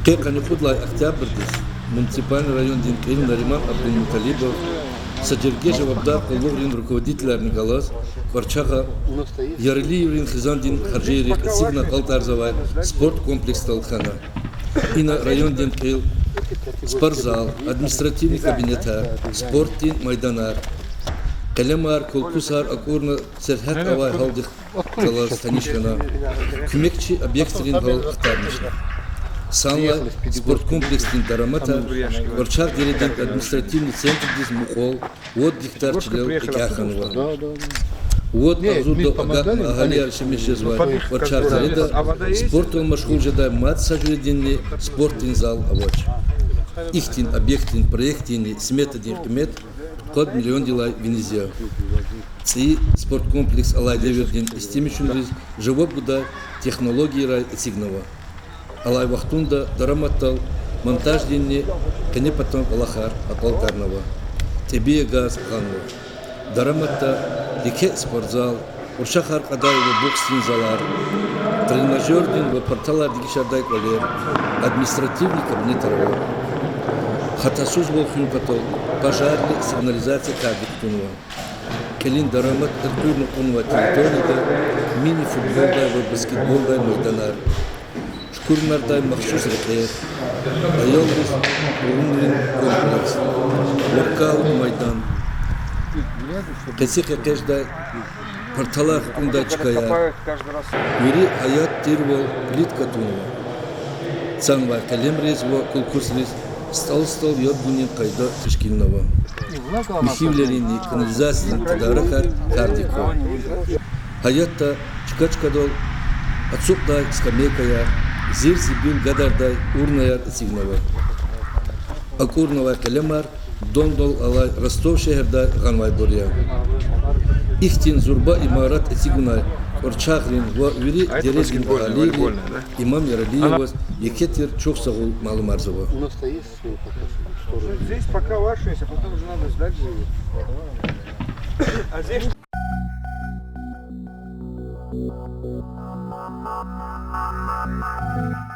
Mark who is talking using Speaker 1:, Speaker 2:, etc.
Speaker 1: Как они худлай октябрь, муниципальный район Динкаил Нариман Абдулмуталибов, содержи в Абдар Колловрин руководитель Арнигалас, Варчаха, Ярилиеврин Хизандин Хаджири, Сигна Калтарзавай, спорткомплекс Талхана. И на район Динкаил спортзал, административный кабинет, спортин Майданар. Калемар, Колкусар, Акурна, Серхат Авай Халдих Калас Танишкана, Кумекчи объектрин Гал Ахтарнишна. Санла, спорткомплекс Тиндарамата, Варчак Дередин, административный центр Диз Мухол, вот Дихтар Чилел Экяханова. Вот Азурдо Агалия Шемишезвай, Варчак Зареда, спортом Машхул Жадай Мат Сажуединни, спортин зал Авач. Ихтин, объектин, проектин, сметадин, кмет, код миллион дела Венезия. Ци спорткомплекс Алай Девердин, истемичун живот буда технологии рай сигнова. Алай Вахтунда, Дараматтал, монтаж денни, коне потом Алахар, Акалтарнова. Тебе газ Ханова. Дараматта, Дике спортзал, Уршахар Кадаева боксин залар, тренажер дин в порталар Дигишардай Квалер, административный кабинет РО. Хатасуз Волхин потом, пожарный, сигнализация Кадиктунова. Келин Дарамат, Иртурну Кунова территория, мини-футболдай, баскетболдай, Майданар. Шкурнардай махсус рекер, Айолбис, Урунрин комплекс, Воркаут Майдан. Кесиха кеждай, порталах Ундачкая, Мири Аят Тирвол, Плитка Тунова. Цанва Калемрезво, Кулкусрез, стал Йодбунин Кайда Тишкинова. Михивлерини, канализация, Тадарахар, Кардико. Хаятта, Чкачкадол, Отсупдай, Скамейкая, Зирзибил, Гадардай, Урнаяр, Сигнова. Акурнова Калемар, Дондол, Алай, Ростов, Шехердай, Ганвай Борья. Ихтин, Зурба, Имарат, Сигунай, Орчахрин, Вири, Дерезгин, Алири, Имам Яралиева, Екетер, Чоксагул, Малумарзова.
Speaker 2: У нас-то есть пока.
Speaker 3: Здесь пока ваши есть, а потом уже надо сдать живут. А здесь...
Speaker 4: Thank you.